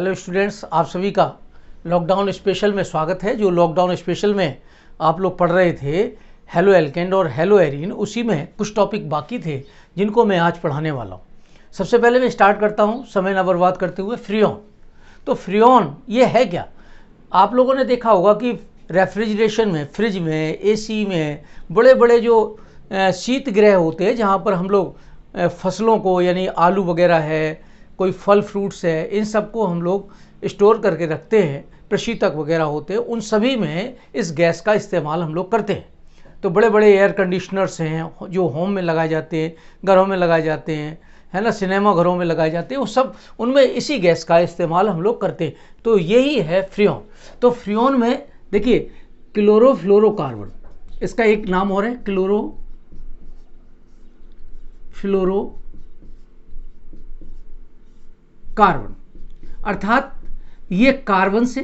Hello students, आप सभी का लॉकडाउन स्पेशल में स्वागत है। जो लॉकडाउन स्पेशल में आप लोग पढ़ रहे थे हेलो एल्केन और हेलो एरीन, उसी में कुछ टॉपिक बाकी थे जिनको मैं आज पढ़ाने वाला हूँ। सबसे पहले मैं स्टार्ट करता हूँ समय न बर्बाद करते हुए फ्रीऑन। तो फ्रीऑन ये है क्या? आप लोगों ने देखा होगा कि रेफ्रिजरेशन में, फ्रिज में, एसी में बड़े बड़े जो शीत गृह होते हैं जहाँ पर हम लोग फसलों को, यानी आलू वगैरह है, कोई फल फ्रूट्स है, इन सब को हम लोग स्टोर करके रखते हैं, प्रशीतक वगैरह होते हैं, उन सभी में इस गैस का इस्तेमाल हम लोग करते हैं। तो बड़े बड़े एयर कंडीशनर्स हैं जो होम में लगाए जाते हैं, घरों में लगाए जाते हैं, है ना, सिनेमा घरों में लगाए जाते हैं, वो सब उनमें इसी गैस का इस्तेमाल हम लोग करते हैं। तो यही है फ्रीऑन। तो फ्रीऑन में देखिए क्लोरोफ्लोरोकार्बन, इसका एक नाम और है क्लोरोफ्लोरोकार्बन, अर्थात ये कार्बन से,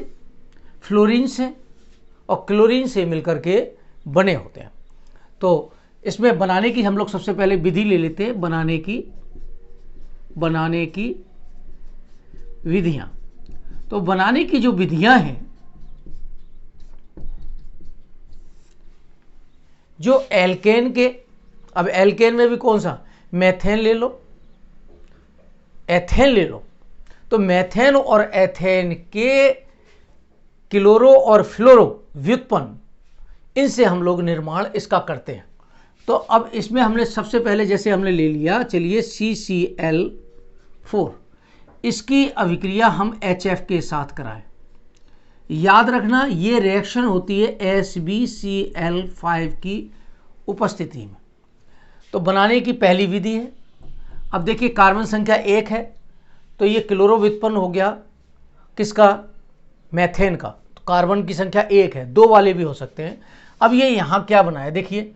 फ्लोरीन से और क्लोरीन से मिलकर के बने होते हैं। तो इसमें बनाने की हम लोग सबसे पहले विधि ले लेते हैं, बनाने की विधियां। तो बनाने की जो विधियां हैं, जो एल्केन के, अब एल्केन में भी कौन सा, मेथेन ले लो, एथेन ले लो। तो मेथेन और एथेन के क्लोरो और फ्लोरो व्युत्पन्न, इनसे हम लोग निर्माण इसका करते हैं। तो अब इसमें हमने सबसे पहले जैसे हमने ले लिया, चलिए CCl4, इसकी अभिक्रिया हम HF के साथ कराएं। याद रखना ये रिएक्शन होती है SbCl5 की उपस्थिति में। तो बनाने की पहली विधि है। अब देखिए कार्बन संख्या 1 है, तो ये क्लोरो व्युत्पन्न हो गया किसका, मेथेन का। तो कार्बन की संख्या 1 है, 2 वाले भी हो सकते हैं। अब ये यहाँ क्या बनाया, देखिए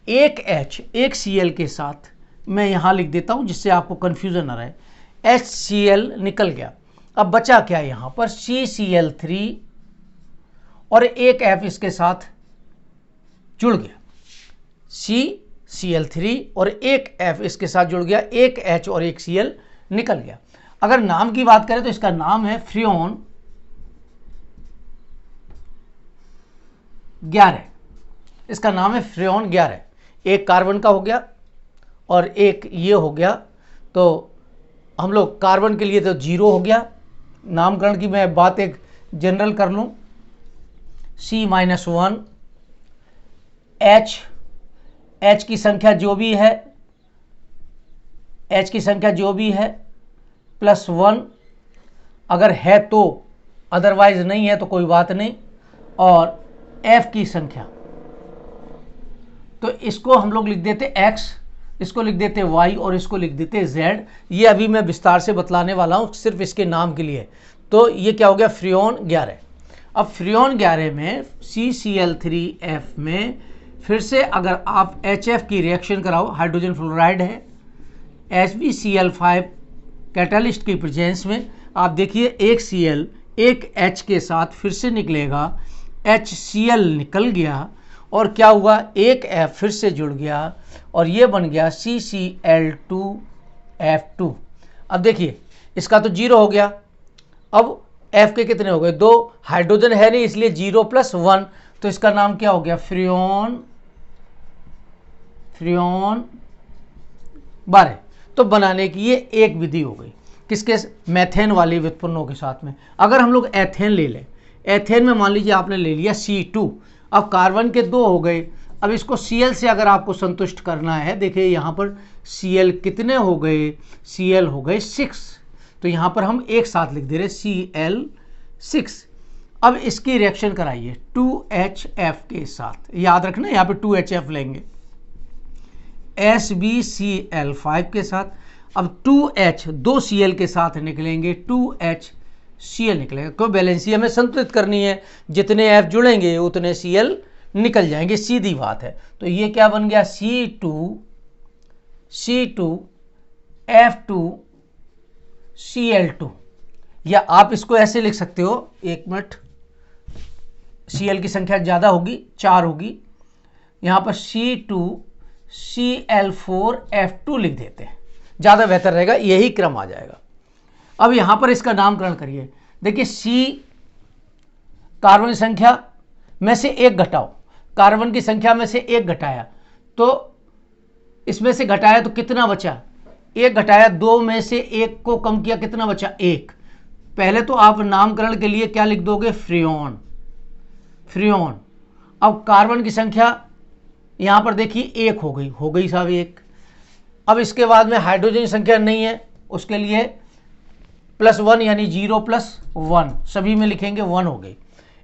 एक H एक Cl के साथ मैं यहाँ लिख देता हूँ जिससे आपको कन्फ्यूजन ना रहे। HCl निकल गया, अब बचा क्या यहाँ पर, CCl3 और एक F इसके साथ जुड़ गया, CCl3 और एक F इसके साथ जुड़ गया, एक H और एक Cl निकल गया। अगर नाम की बात करें तो इसका नाम है फ्रीऑन 11, इसका नाम है फ्रीऑन 11। एक कार्बन का हो गया और एक ये हो गया। तो हम लोग कार्बन के लिए तो 0 हो गया, नामकरण की मैं बात एक जनरल कर लूँ, C-1, H की संख्या जो भी है, H की संख्या जो भी है +1 अगर है तो, अदरवाइज नहीं है तो कोई बात नहीं। और F की संख्या, तो इसको हम लोग लिख देते X, इसको लिख देते Y और इसको लिख देते Z। ये अभी मैं विस्तार से बतलाने वाला हूँ, सिर्फ इसके नाम के लिए। तो ये क्या हो गया, फ्रीऑन 11। अब फ्रीऑन 11 में CCl3F में फिर से अगर आप HF की रिएक्शन कराओ, हाइड्रोजन फ्लोराइड है, HbCl5 कैटालिस्ट की प्रेजेंस में, आप देखिए एक Cl एक H के साथ फिर से निकलेगा, HCl निकल गया और क्या हुआ, एक F फिर से जुड़ गया और ये बन गया CCl2F2। अब देखिए इसका तो 0 हो गया, अब F के कितने हो गए, 2, हाइड्रोजन है नहीं इसलिए 0 + 1, तो इसका नाम क्या हो गया, फ्रीऑन 12। तो बनाने की ये एक विधि हो गई, किसके, मेथेन वाली व्युत्पन्नों के साथ में। अगर हम लोग एथेन ले लें, एथेन में मान लीजिए आपने ले लिया C2, अब कार्बन के 2 हो गए। अब इसको Cl से अगर आपको संतुष्ट करना है, देखिए यहाँ पर Cl कितने हो गए, Cl हो गए 6, तो यहाँ पर हम एक साथ लिख दे रहे Cl6। अब इसकी रिएक्शन कराइए 2HF के साथ, याद रखना यहाँ पे 2HF लेंगे, SbCl5 के साथ। अब 2H 2 Cl के साथ निकलेंगे, 2HCl निकलेगा, क्यों, बैलेंसी हमें संतुलित करनी है, जितने F जुड़ेंगे उतने Cl निकल जाएंगे, सीधी बात है। तो ये क्या बन गया, C2F2Cl2, या आप इसको ऐसे लिख सकते हो, एक मिनट, Cl की संख्या ज़्यादा होगी, 4 होगी, यहाँ पर C2Cl4F2 लिख देते हैं, ज़्यादा बेहतर रहेगा, यही क्रम आ जाएगा। अब यहाँ पर इसका नामकरण करिए, देखिए सी कार्बन की संख्या में से एक घटाओ, कार्बन की संख्या में से एक घटाया तो इसमें से घटाया तो कितना बचा, एक घटाया, दो में से एक को कम किया, कितना बचा, एक। पहले तो आप नामकरण के लिए क्या लिख दोगे, फ्रियोन, फ्रियोन। अब कार्बन की संख्या यहां पर देखिए एक हो गई साहब एक। अब इसके बाद में हाइड्रोजन की संख्या नहीं है, उसके लिए +1 यानी 0 + 1, सभी में लिखेंगे 1 हो गई।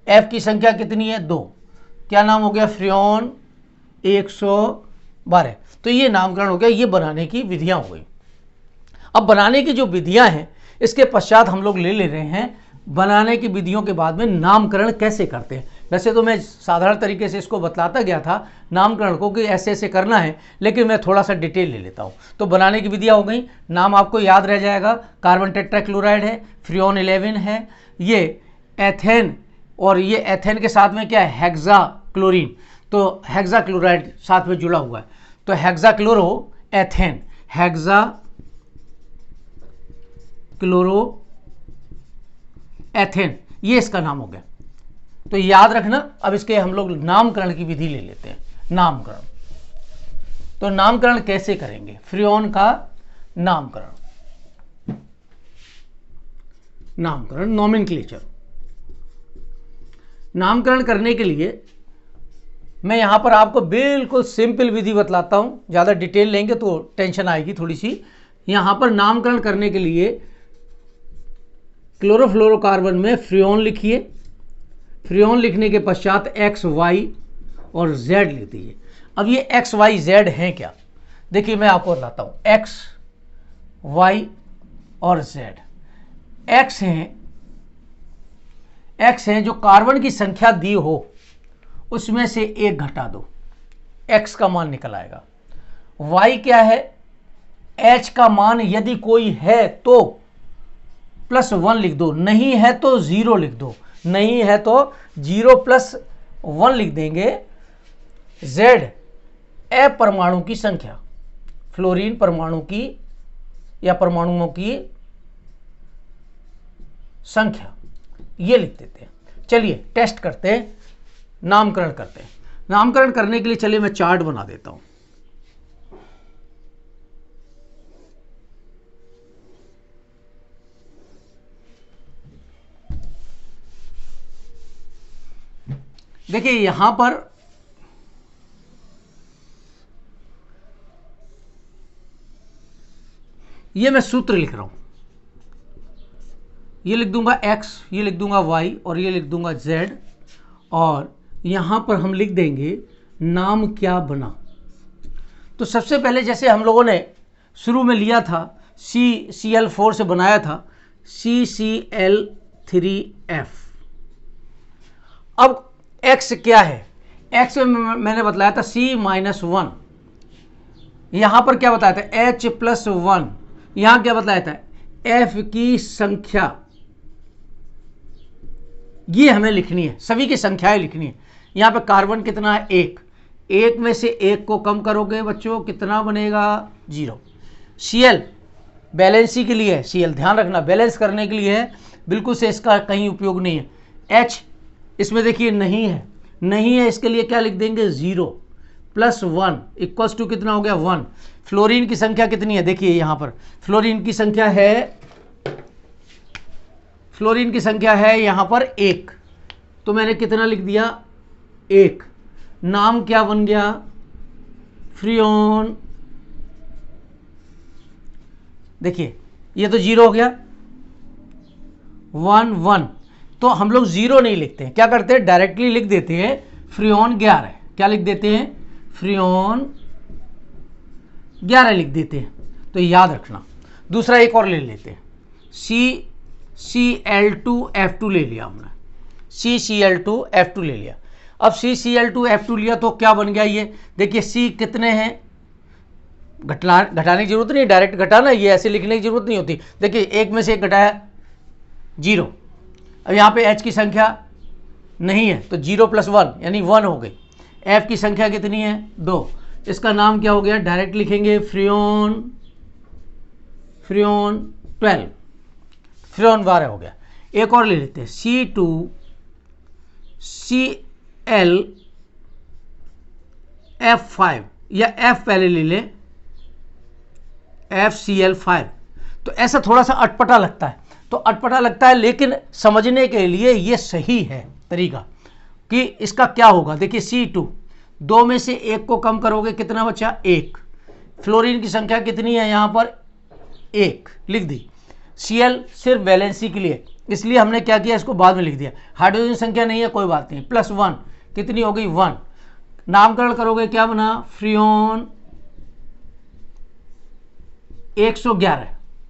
एफ की संख्या कितनी है, 2, क्या नाम हो गया, फ्रियोन 112। तो ये नामकरण हो गया, ये बनाने की विधियां हो गई। अब बनाने की जो विधियां हैं इसके पश्चात हम लोग ले रहे हैं बनाने की विधियों के बाद में नामकरण कैसे करते हैं। वैसे तो मैं साधारण तरीके से इसको बतलाता गया था नामकरण को कि ऐसे ऐसे करना है, लेकिन मैं थोड़ा सा डिटेल ले लेता हूँ। तो बनाने की विधियाँ हो गई, नाम आपको याद रह जाएगा, कार्बन टेट्राक्लोराइड है, फ्रियोन 11 है, ये एथेन, और ये एथेन के साथ में क्या है, हेक्सा क्लोरीन, तो हेक्सा क्लोराइड साथ में जुड़ा हुआ है, तो hexa chloro ethane, hexa chloro ethane, ये इसका नाम हो गया। तो याद रखना। अब इसके हम लोग नामकरण की विधि ले लेते हैं, नामकरण। तो नामकरण कैसे करेंगे, फ्रियोन का नामकरण, नामकरण नोमेनक्लेचर। नामकरण करने के लिए मैं यहां पर आपको बिल्कुल सिंपल विधि बतलाता हूं, ज़्यादा डिटेल लेंगे तो टेंशन आएगी थोड़ी सी। यहां पर नामकरण करने के लिए क्लोरोफ्लोरोकार्बन में फ्रियोन लिखिए, फ्रियोन लिखने के पश्चात एक्स, वाई और जेड लिख दीजिए। अब ये एक्स, वाई, जेड हैं क्या, देखिए मैं आपको बताता हूँ। एक्स, वाई और जेड, एक्स हैं जो कार्बन की संख्या दी हो उसमें से एक घटा दो, एक्स का मान निकल आएगा। वाई क्या है, एच का मान यदि कोई है तो +1 लिख दो, नहीं है तो 0 लिख दो, नहीं है तो 0 + 1 लिख देंगे। जेड अपरमाणु की संख्या, फ्लोरीन परमाणु की या परमाणुओं की संख्या, ये लिख देते हैं। चलिए टेस्ट करते हैं, नामकरण करते हैं। नामकरण करने के लिए चलिए मैं चार्ट बना देता हूं। देखिए यहां पर ये मैं सूत्र लिख रहा हूं, ये लिख दूंगा x, ये लिख दूंगा y और ये लिख दूंगा z, और यहां पर हम लिख देंगे नाम क्या बना। तो सबसे पहले जैसे हम लोगों ने शुरू में लिया था CCl4 से बनाया था CCl3F। अब x क्या है, x में मैंने बतलाया था C-1, यहां पर क्या बताया था H+1, यहां क्या बताया था F की संख्या, ये हमें लिखनी है, सभी की संख्याएं लिखनी है। यहां पे कार्बन कितना है, एक में से एक को कम करोगे बच्चों कितना बनेगा, 0। Cl बैलेंसी के लिए है, Cl ध्यान रखना बैलेंस करने के लिए है, बिल्कुल से इसका कहीं उपयोग नहीं है। H इसमें देखिए नहीं है, इसके लिए क्या लिख देंगे, 0 + 1 = कितना हो गया, 1। फ्लोरीन की संख्या कितनी है, देखिए यहां पर फ्लोरीन की संख्या है यहां पर 1, तो मैंने कितना लिख दिया, 1। नाम क्या बन गया, फ्रियोन। देखिए ये तो 0 हो गया, 1 तो हम लोग 0 नहीं लिखते हैं, क्या करते हैं डायरेक्टली लिख देते हैं फ्रियोन 11। क्या लिख देते हैं, फ्रियोन 11 लिख देते हैं। तो याद रखना। दूसरा एक और ले लेते हैं, CCl2F2 ले लिया हमने, CCl2F2 ले लिया। अब CCl2F2 लिया तो क्या बन गया, ये देखिए C कितने हैं, घटाने की जरूरत नहीं, डायरेक्ट घटाना, ये ऐसे लिखने की जरूरत नहीं होती। देखिए एक में से एक घटाया 0। अब यहाँ पे H की संख्या नहीं है तो 0 + 1 यानी 1 हो गई। F की संख्या कितनी है, 2, इसका नाम क्या हो गया, डायरेक्ट लिखेंगे फ्रियोन 12, फ्रियोन 12 हो गया। एक और ले लेते हैं, C2ClF5 या F पहले ले लें, FCl5। तो ऐसा थोड़ा सा अटपटा लगता है, तो अटपटा लगता है, लेकिन समझने के लिए ये सही है तरीका कि इसका क्या होगा। देखिए C2, दो में से एक को कम करोगे कितना बचा, एक। फ्लोरीन की संख्या कितनी है यहाँ पर, एक, लिख दी। Cl सिर्फ वैलेंसी के लिए, इसलिए हमने क्या किया, इसको बाद में लिख दिया। हाइड्रोजन संख्या नहीं है, कोई बात नहीं, +1 कितनी हो गई, 1। नामकरण करोगे क्या बना, फ्रियोन 111।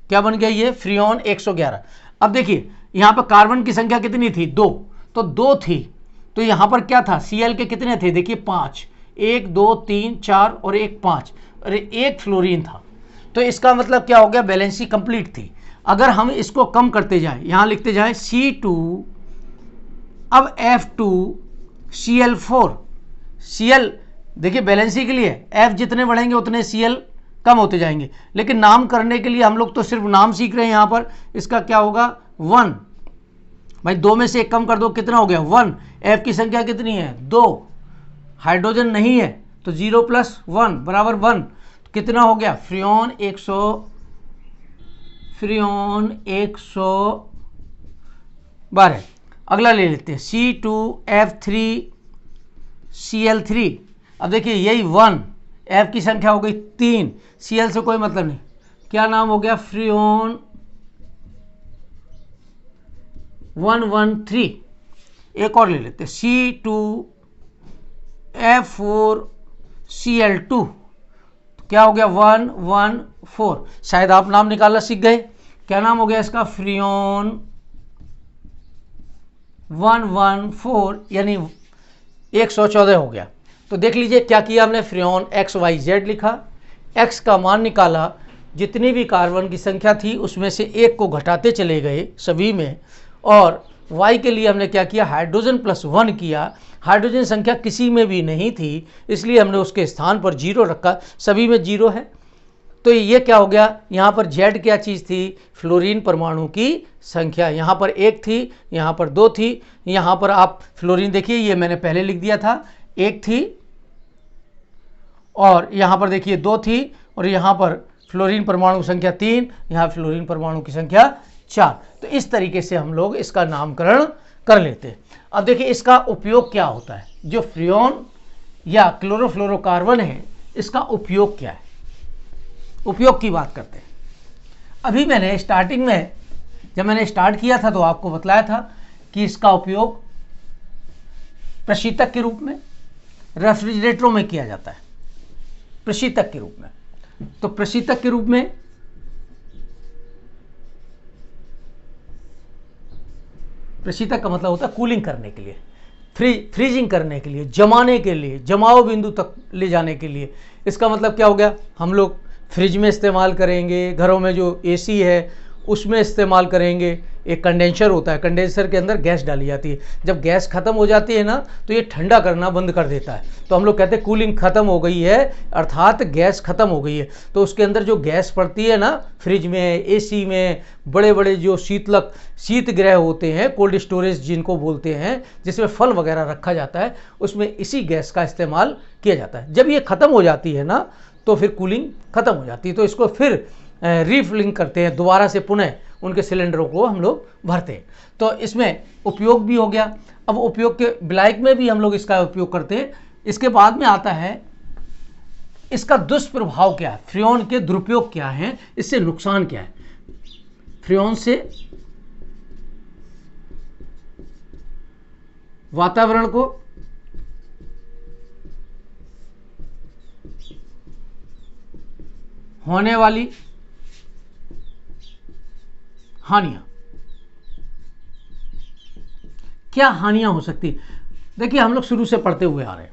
क्या बन गया ये, फ्रियोन 111। अब देखिए यहाँ पर कार्बन की संख्या कितनी थी, 2, तो 2 थी, तो यहाँ पर क्या था, Cl के कितने थे, देखिए 5, 1 2 3 4 और 1 5, और एक फ्लोरीन था। तो इसका मतलब क्या हो गया, बैलेंसी कंप्लीट थी। अगर हम इसको कम करते जाएं, यहाँ लिखते जाएं C2, अब F2Cl4, Cl देखिए बैलेंसी के लिए F जितने बढ़ेंगे उतने Cl कम होते जाएंगे, लेकिन नाम करने के लिए हम लोग तो सिर्फ नाम सीख रहे हैं। यहाँ पर इसका क्या होगा, 1। भाई 2 में से 1 कम कर दो, कितना हो गया, 1। F की संख्या कितनी है, 2, हाइड्रोजन नहीं है, तो 0 + 1 बराबर 1। कितना हो गया, फ्रियोन 112। अगला ले लेते हैं C2F3Cl3। अब देखिए यही 1, F की संख्या हो गई 3, Cl से कोई मतलब नहीं, क्या नाम हो गया, फ्रियोन 113। एक और ले लेते हैं C2F4Cl2, क्या हो गया, 114। शायद आप नाम निकालना सीख गए, क्या नाम हो गया इसका, फ्रियोन 114, यानी 114 हो गया। तो देख लीजिए क्या किया हमने, फ्रियोन XYZ लिखा, X का मान निकाला, जितनी भी कार्बन की संख्या थी उसमें से एक को घटाते चले गए सभी में, और Y के लिए हमने क्या किया, हाइड्रोजन +1 किया। हाइड्रोजन संख्या किसी में भी नहीं थी, इसलिए हमने उसके स्थान पर 0 रखा, सभी में 0 है। तो ये क्या हो गया, यहाँ पर Z क्या चीज़ थी, फ्लोरीन परमाणु की संख्या। यहाँ पर 1 थी, यहाँ पर 2 थी, यहाँ पर आप फ्लोरीन देखिए, ये मैंने पहले लिख दिया था, 1 थी, और यहाँ पर देखिए 2 थी, और यहाँ पर फ्लोरीन परमाणु संख्या 3, यहाँ फ्लोरीन परमाणु की संख्या 4। तो इस तरीके से हम लोग इसका नामकरण कर लेते हैं। अब देखिए इसका उपयोग क्या होता है, जो फ्रियोन या क्लोरोफ्लोरोकार्बन है, इसका उपयोग क्या है, उपयोग की बात करते हैं। अभी मैंने स्टार्टिंग में, जब मैंने स्टार्ट किया था तो आपको बतलाया था कि इसका उपयोग प्रशीतक के रूप में, रेफ्रिजरेटरों में किया जाता है, प्रशीतक के रूप में। तो प्रशीतक के रूप में प्रशीतक का मतलब होता है कूलिंग करने के लिए, फ्रीजिंग करने के लिए, जमाने के लिए, जमाव बिंदु तक ले जाने के लिए। इसका मतलब क्या हो गया, हम लोग फ्रिज में इस्तेमाल करेंगे, घरों में जो AC है उसमें इस्तेमाल करेंगे। एक कंडेंसर होता है, कंडेंसर के अंदर गैस डाली जाती है, जब गैस खत्म हो जाती है ना तो ये ठंडा करना बंद कर देता है, तो हम लोग कहते हैं कूलिंग खत्म हो गई है, अर्थात गैस खत्म हो गई है। तो उसके अंदर जो गैस पड़ती है ना, फ्रिज में, AC में, बड़े बड़े जो शीत गृह होते हैं, कोल्ड स्टोरेज जिनको बोलते हैं, जिसमें फल वगैरह रखा जाता है, उसमें इसी गैस का इस्तेमाल किया जाता है। जब ये खत्म हो जाती है ना तो फिर कूलिंग खत्म हो जाती है, तो इसको फिर रीफिलिंग करते हैं, दोबारा से पुनः उनके सिलेंडरों को हम लोग भरते हैं। तो इसमें उपयोग भी हो गया। अब उपयोग के ब्लैक में भी हम लोग इसका उपयोग करते हैं। इसके बाद में आता है इसका दुष्प्रभाव क्या है, फ्रियोन के दुरुपयोग क्या है, इससे नुकसान क्या है। फ्रियोन से वातावरण को होने वाली हानियां, क्या हानियां हो सकती। देखिए हम लोग शुरू से पढ़ते हुए आ रहे हैं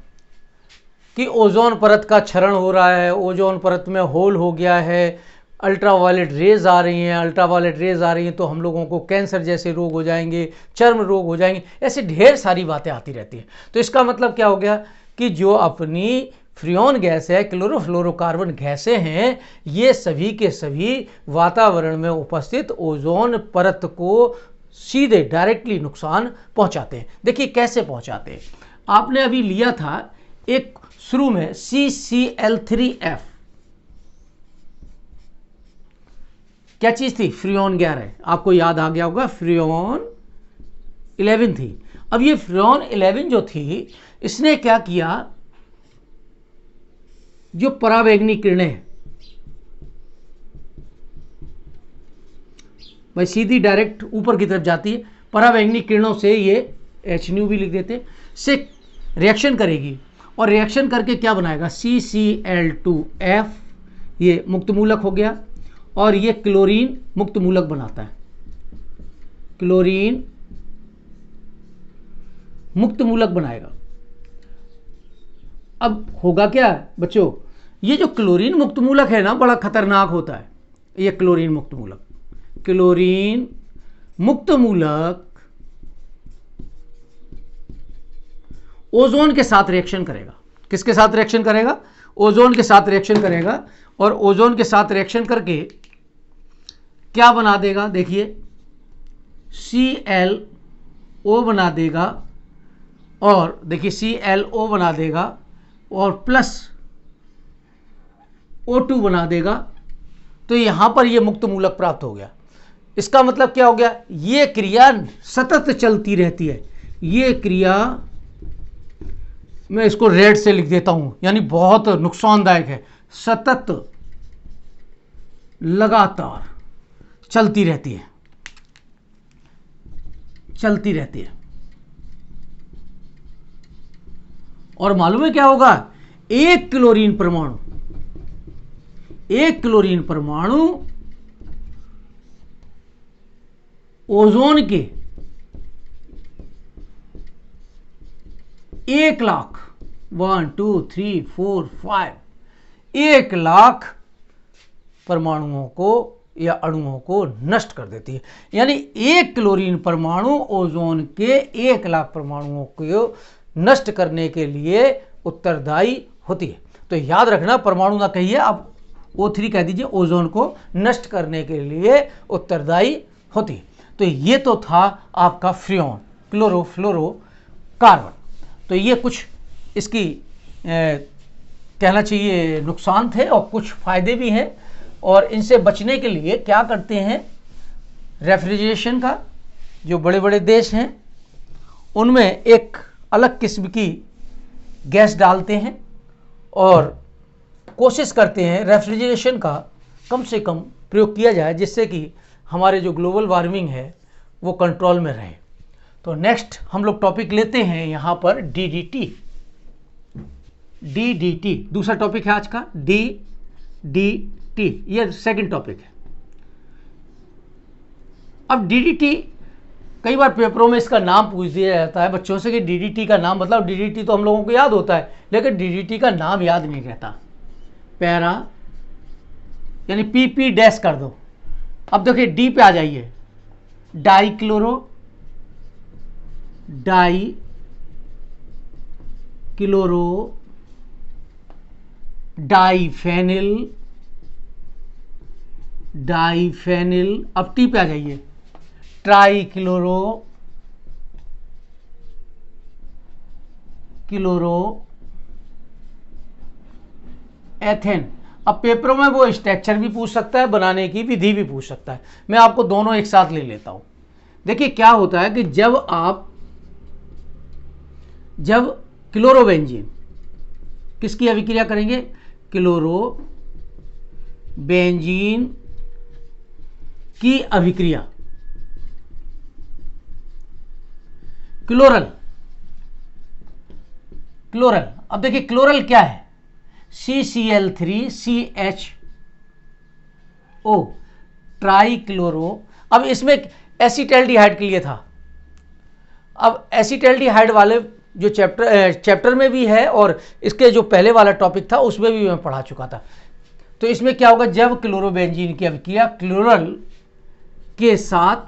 कि ओजोन परत का क्षरण हो रहा है, ओजोन परत में होल हो गया है, अल्ट्रावायलेट रेज आ रही हैं, अल्ट्रावायलेट रेज आ रही हैं तो हम लोगों को कैंसर जैसे रोग हो जाएंगे, चर्म रोग हो जाएंगे, ऐसे ढेर सारी बातें आती रहती हैं। तो इसका मतलब क्या हो गया कि जो अपनी फ्रियोन गैस है, क्लोरोफ्लोरोकार्बन गैसें हैं, ये सभी के सभी वातावरण में उपस्थित ओजोन परत को सीधे डायरेक्टली नुकसान पहुंचाते हैं। देखिए कैसे पहुंचाते हैं। आपने अभी लिया था एक शुरू में CCl3F, क्या चीज थी? फ्रियोन 11, आपको याद आ गया होगा, फ्रियोन 11 थी। अब ये फ्रियोन 11 जो थी, इसने क्या किया, जो परावैंगनी किरणें भाई सीधी डायरेक्ट ऊपर की तरफ जाती है, परावैंगनी किरणों से ये HNu भी लिख देते, से रिएक्शन करेगी और रिएक्शन करके क्या बनाएगा? CCl2F, ये मुक्त मूलक हो गया, और ये क्लोरीन मुक्त मूलक बनाता है, क्लोरीन मुक्त मूलक बनाएगा। अब होगा क्या बच्चों, ये जो क्लोरीन मुक्त मूलक है ना, बड़ा खतरनाक होता है। ये क्लोरीन मुक्त मूलक, क्लोरीन मुक्त मूलक ओजोन के साथ रिएक्शन करेगा। किसके साथ रिएक्शन करेगा? ओजोन के साथ रिएक्शन करेगा, और ओजोन के साथ रिएक्शन करके क्या बना देगा? देखिए ClO बना देगा, और देखिए ClO बना देगा और प्लस O2 बना देगा। तो यहां पर ये मुक्त मूलक प्राप्त हो गया। इसका मतलब क्या हो गया? ये क्रिया सतत चलती रहती है। ये क्रिया, मैं इसको रेड से लिख देता हूं, यानी बहुत नुकसानदायक है। सतत लगातार चलती रहती है, चलती रहती है। और मालूम है क्या होगा? एक क्लोरीन परमाणु ओजोन के 1,00,000 1 2 3 4 5 1,00,000 परमाणुओं को या अणुओं को नष्ट कर देती है। यानी एक क्लोरीन परमाणु ओजोन के 1,00,000 परमाणुओं को नष्ट करने के लिए उत्तरदायी होती है। तो याद रखना, परमाणु ना कहिए आप, O3 कह दीजिए, ओजोन को नष्ट करने के लिए उत्तरदायी होती है। तो ये तो था आपका फ्रियोन, क्लोरोफ्लोरोकार्बन। तो ये कुछ इसकी कहना चाहिए नुकसान थे, और कुछ फायदे भी हैं। और इनसे बचने के लिए क्या करते हैं? रेफ्रिजरेशन का, जो बड़े बड़े देश हैं उनमें एक अलग किस्म की गैस डालते हैं, और कोशिश करते हैं रेफ्रिजरेशन का कम से कम प्रयोग किया जाए, जिससे कि हमारे जो ग्लोबल वार्मिंग है वो कंट्रोल में रहे। तो नेक्स्ट हम लोग टॉपिक लेते हैं यहाँ पर DDT। दूसरा टॉपिक है आज का DDT, ये सेकंड टॉपिक है। अब DDT कई बार पेपरों में इसका नाम पूछ दिया जाता है बच्चों से कि DDT का नाम, मतलब DDT तो हम लोगों को याद होता है, लेकिन DDT का नाम याद नहीं रहता। पैरा यानी PP डैश कर दो। अब देखिए डी पे आ जाइए, डाइफेनिल। अब टी पे आ जाइए, एथेन। अब पेपरों में वो स्ट्रक्चर भी पूछ सकता है, बनाने की विधि भी पूछ सकता है। मैं आपको दोनों एक साथ ले लेता हूं। देखिए क्या होता है कि जब क्लोरोबेंजीन किसकी अभिक्रिया करेंगे? क्लोरोबेंजीन की अभिक्रिया, क्लोरल। अब देखिए क्लोरल क्या है? CCl3CHO, trichloro. अब इसमें एसिटाल्डिहाइड के लिए था। अब एसिटाल्डिहाइड वाले जो चैप्टर में भी है, और इसके जो पहले वाला टॉपिक था उसमें भी मैं पढ़ा चुका था। तो इसमें क्या होगा? जब क्लोरोबेंजीन की अभिक्रिया क्लोरल के साथ,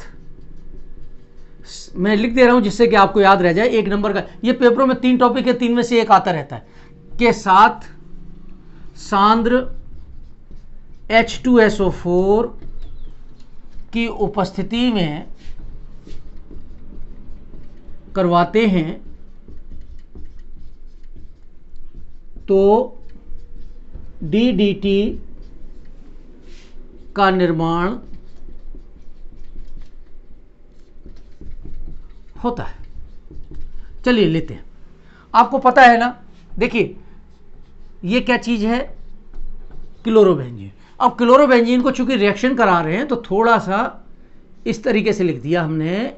मैं लिख दे रहा हूं जिससे कि आपको याद रह जाए, एक नंबर का, ये पेपरों में 3 टॉपिक है, 3 में से एक आता रहता है, के साथ सांद्र H2SO4 की उपस्थिति में करवाते हैं तो DDT का निर्माण होता है। चलिए लेते हैं, आपको पता है ना, देखिए ये क्या चीज है, क्लोरोबेंजीन। अब क्लोरोबेंजीन को चूंकि रिएक्शन करा रहे हैं तो थोड़ा सा इस तरीके से लिख दिया हमने,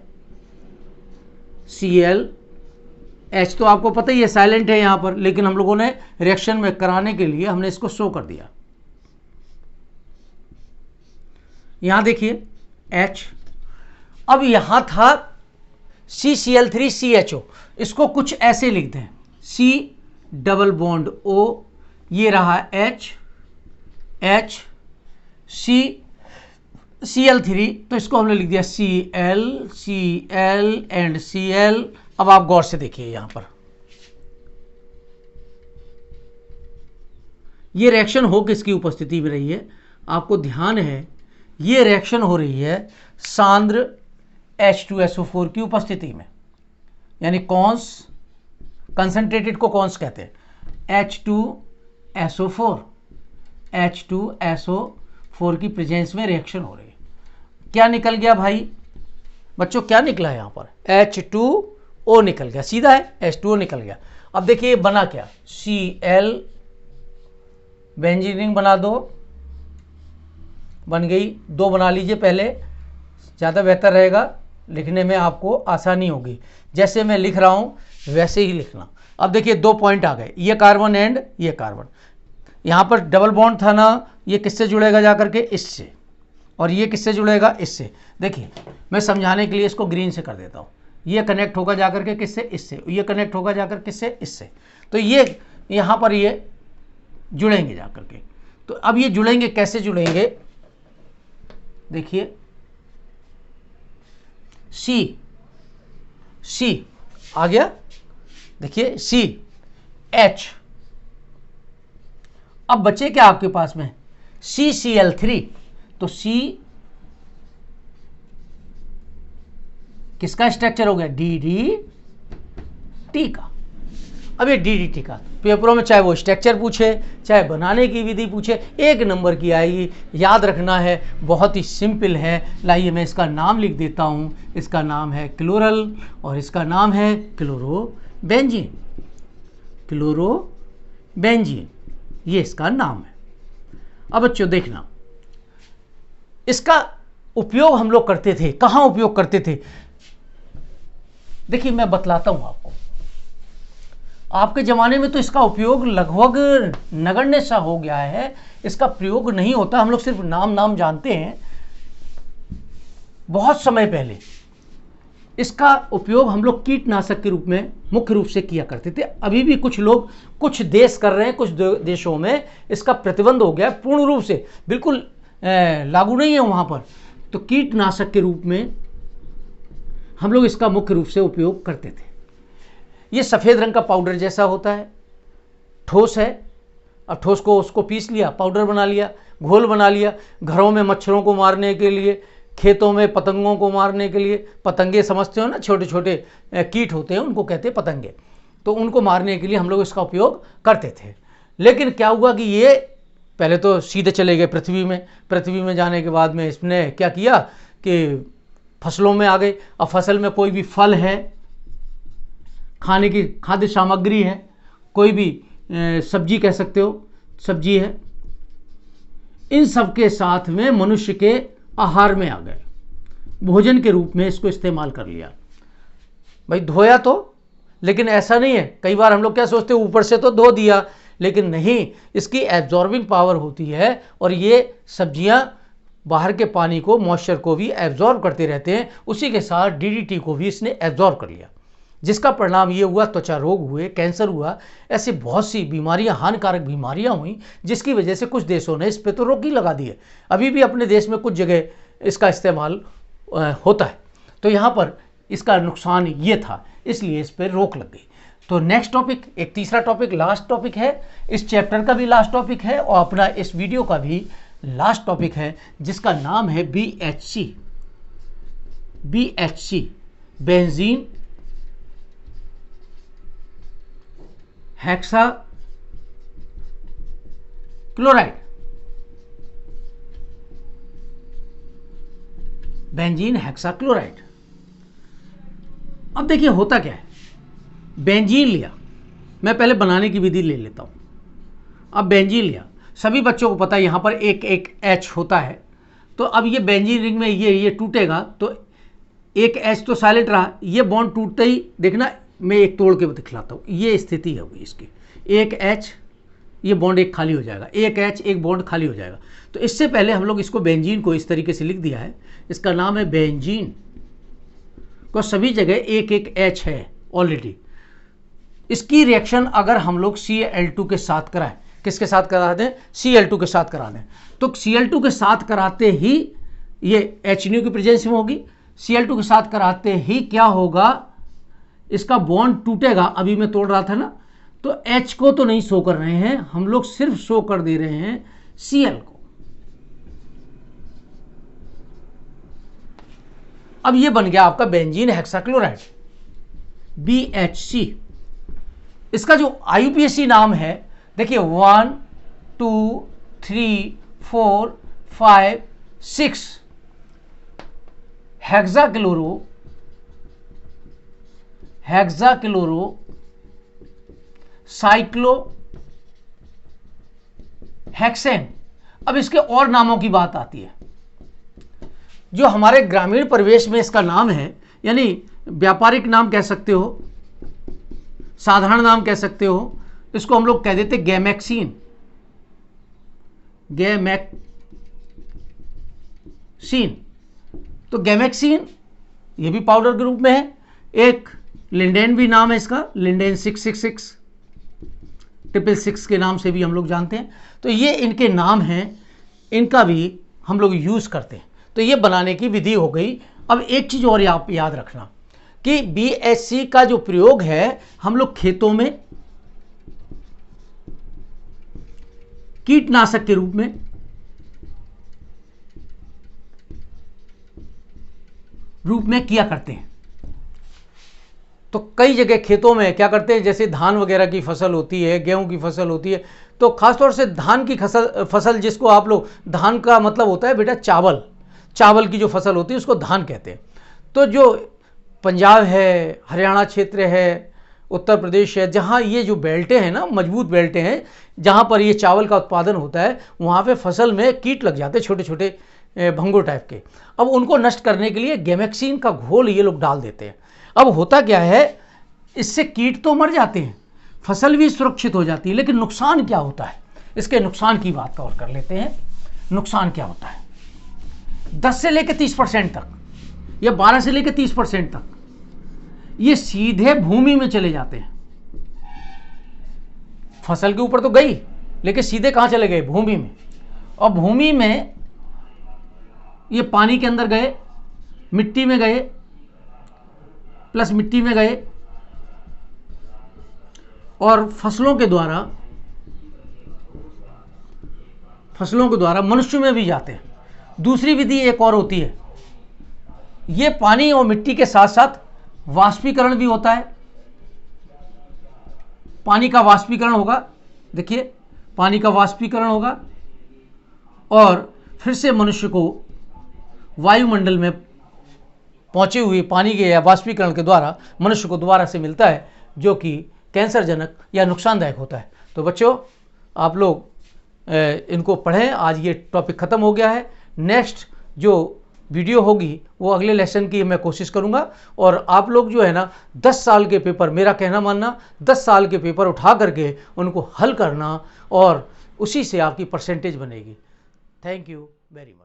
ClH। तो आपको पता ही है साइलेंट है यहां पर, लेकिन हम लोगों ने रिएक्शन में कराने के लिए हमने इसको शो कर दिया। यहां देखिए H। अब यहां था CCl3CHO, इसको कुछ ऐसे लिख दें, C डबल बॉन्ड O, ये रहा H Cl3, तो इसको हमने लिख दिया Cl एंड Cl। अब आप गौर से देखिए यहां पर ये रिएक्शन हो किसकी उपस्थिति में रही है, आपको ध्यान है ये रिएक्शन हो रही है सांद्र H2SO4 की उपस्थिति में, यानी कौंस, कंसंट्रेटेड को कौंस कहते हैं, H2SO4 की प्रेजेंस में रिएक्शन हो रही है। क्या निकल गया भाई बच्चों, क्या निकला है यहां पर, H2O निकल गया, सीधा है H2O निकल गया। अब देखिए बना क्या, Cl बेंजीन बना दो, बन गई, 2 बना लीजिए पहले, ज़्यादा बेहतर रहेगा, लिखने में आपको आसानी होगी। जैसे मैं लिख रहा हूं वैसे ही लिखना। अब देखिए 2 पॉइंट आ गए, ये कार्बन एंड ये कार्बन, यहां पर डबल बॉन्ड था ना, ये किससे जुड़ेगा जाकर के, इससे, और ये किससे जुड़ेगा, इससे। देखिए मैं समझाने के लिए इसको ग्रीन से कर देता हूं, ये कनेक्ट होगा जाकर के किससे, इससे, ये कनेक्ट होगा जाकर किससे, इससे। तो ये यहां पर ये जुड़ेंगे जाकर के। तो अब ये जुड़ेंगे, कैसे जुड़ेंगे, देखिए सी आ गया, देखिए CH। अब बचे क्या आपके पास में, CCl3, तो C किसका स्ट्रक्चर हो गया, DDT का। अब ये DDT का पेपरों में चाहे वो स्ट्रक्चर पूछे चाहे बनाने की विधि पूछे, 1 नंबर की आएगी, याद रखना है, बहुत ही सिंपल है। लाइए मैं इसका नाम लिख देता हूं, इसका नाम है क्लोरल और इसका नाम है क्लोरोबेंजीन, ये इसका नाम है। अब बच्चों देखना, इसका उपयोग हम लोग करते थे, कहां उपयोग करते थे, देखिए मैं बतलाता हूं आपको। आपके ज़माने में तो इसका उपयोग लगभग नगण्य सा हो गया है, इसका प्रयोग नहीं होता, हम लोग सिर्फ नाम जानते हैं। बहुत समय पहले इसका उपयोग हम लोग कीटनाशक के रूप में मुख्य रूप से किया करते थे। अभी भी कुछ लोग, कुछ देश कर रहे हैं, कुछ देशों में इसका प्रतिबंध हो गया है, पूर्ण रूप से बिल्कुल लागू नहीं है वहाँ पर। तो कीटनाशक के रूप में हम लोग इसका मुख्य रूप से उपयोग करते थे। ये सफ़ेद रंग का पाउडर जैसा होता है, ठोस है। अब ठोस को उसको पीस लिया, पाउडर बना लिया, घोल बना लिया, घरों में मच्छरों को मारने के लिए, खेतों में पतंगों को मारने के लिए, पतंगे समझते हो ना, छोटे छोटे कीट होते हैं, उनको कहते हैं पतंगे, तो उनको मारने के लिए हम लोग इसका उपयोग करते थे। लेकिन क्या हुआ कि ये पहले तो सीधे चले गए पृथ्वी में जाने के बाद में इसने क्या किया कि फसलों में आ गए। अब फसल में कोई भी फल है, खाने की खाद्य सामग्री है, कोई भी सब्जी कह सकते हो, सब्जी है, इन सब के साथ में मनुष्य के आहार में आ गए, भोजन के रूप में इसको इस्तेमाल कर लिया। भाई धोया तो, लेकिन ऐसा नहीं है, कई बार हम लोग क्या सोचते हैं ऊपर से तो धो दिया, लेकिन नहीं, इसकी एब्जॉर्बिंग पावर होती है और ये सब्जियां बाहर के पानी को, मॉइस्चर को भी एब्जॉर्ब करते रहते हैं। उसी के साथ DDT को भी इसने एब्जॉर्ब कर लिया, जिसका परिणाम ये हुआ त्वचा रोग हुए, कैंसर हुआ, ऐसी बहुत सी बीमारियां, हानिकारक बीमारियां हुई, जिसकी वजह से कुछ देशों ने इस पर तो रोक ही लगा दी है। अभी भी अपने देश में कुछ जगह इसका इस्तेमाल होता है। तो यहाँ पर इसका नुकसान ये था, इसलिए इस पर रोक लग गई। तो नेक्स्ट टॉपिक, एक तीसरा टॉपिक, लास्ट टॉपिक है, इस चैप्टर का भी लास्ट टॉपिक है और अपना इस वीडियो का भी लास्ट टॉपिक है, जिसका नाम है BHC, benzene hexa chloride, benzene hexachloride. अब देखिए होता क्या है, बेंजीन लिया, मैं पहले बनाने की विधि ले लेता हूं। अब बेंजीन लिया, सभी बच्चों को पता है यहां पर एक एक H होता है, तो अब ये बेंजीन रिंग में ये टूटेगा तो एक H तो साइलेंट रहा, ये बॉन्ड टूटते ही देखना, मैं एक तोड़ के दिखलाता हूं, ये स्थिति है इसकी, एक H, ये बॉन्ड एक खाली हो जाएगा, एक H एक बॉन्ड खाली हो जाएगा। तो इससे पहले हम लोग इसको बेंजीन को इस तरीके से लिख दिया है, इसका नाम है बेंजीन, को सभी जगह एक एक H है ऑलरेडी। इसकी रिएक्शन अगर हम लोग Cl2 के साथ कराएं, किसके साथ करा दें, Cl2 के साथ करा दें, तो Cl2 के साथ कराते ही ये HNO की प्रेजेंस में होगी, Cl2 के साथ कराते ही क्या होगा, इसका बॉन्ड टूटेगा। अभी मैं तोड़ रहा था ना, तो H को तो नहीं शो कर रहे हैं हम लोग, सिर्फ शो कर दे रहे हैं Cl को। अब ये बन गया आपका बेंजीन हेक्साक्लोराइड BHC। इसका जो IUPAC नाम है देखिए 1 2 3 4 5 6 हेक्साक्लोरो साइक्लो हेक्सेन। अब इसके और नामों की बात आती है, जो हमारे ग्रामीण परिवेश में इसका नाम है, यानी व्यापारिक नाम कह सकते हो, साधारण नाम कह सकते हो, इसको हम लोग कह देते गैमेक्सीन, गैमेक्सीन। तो गैमेक्सीन ये भी पाउडर के रूप में है, एक लिंडेन भी नाम है इसका, लिंडेन 666 666 के नाम से भी हम लोग जानते हैं। तो ये इनके नाम हैं, इनका भी हम लोग यूज करते हैं। तो ये बनाने की विधि हो गई। अब एक चीज और आप याद रखना कि BHC का जो प्रयोग है हम लोग खेतों में कीटनाशक के रूप में किया करते हैं। तो कई जगह खेतों में क्या करते हैं, जैसे धान वगैरह की फसल होती है, गेहूं की फसल होती है, तो खासतौर से धान की फसल जिसको आप लोग, धान का मतलब होता है बेटा चावल की जो फसल होती है उसको धान कहते हैं। तो जो पंजाब है, हरियाणा क्षेत्र है, उत्तर प्रदेश है, जहाँ ये जो बेल्टें हैं ना, मजबूत बेल्टें हैं, जहाँ पर ये चावल का उत्पादन होता है, वहाँ पे फसल में कीट लग जाते हैं, छोटे छोटे भंगुर टाइप के। अब उनको नष्ट करने के लिए गैमेक्सीन का घोल ये लोग डाल देते हैं। अब होता क्या है, इससे कीट तो मर जाते हैं, फसल भी सुरक्षित हो जाती है, लेकिन नुकसान क्या होता है, इसके नुकसान की बात और कर लेते हैं। नुकसान क्या होता है, 10 से लेकर 30% तक या 12 से लेकर 30% तक ये सीधे भूमि में चले जाते हैं। फसल के ऊपर तो गई, लेकिन सीधे कहां चले गए, भूमि में। और भूमि में ये पानी के अंदर गए, मिट्टी में गए, प्लस मिट्टी में गए, और फसलों के द्वारा मनुष्य में भी जाते हैं। दूसरी विधि एक और होती है, ये पानी और मिट्टी के साथ साथ वाष्पीकरण भी होता है। पानी का वाष्पीकरण होगा, देखिए पानी का वाष्पीकरण होगा, और फिर से मनुष्य को वायुमंडल में पहुंचे हुए पानी के या वाष्पीकरण के द्वारा मनुष्य को दोबारा से मिलता है, जो कि कैंसरजनक या नुकसानदायक होता है। तो बच्चों आप लोग इनको पढ़ें। आज ये टॉपिक ख़त्म हो गया है। नेक्स्ट जो वीडियो होगी वो अगले लेसन की मैं कोशिश करूंगा। और आप लोग जो है ना 10 साल के पेपर, मेरा कहना मानना, 10 साल के पेपर उठा करके उनको हल करना, और उसी से आपकी परसेंटेज बनेगी। Thank you very much.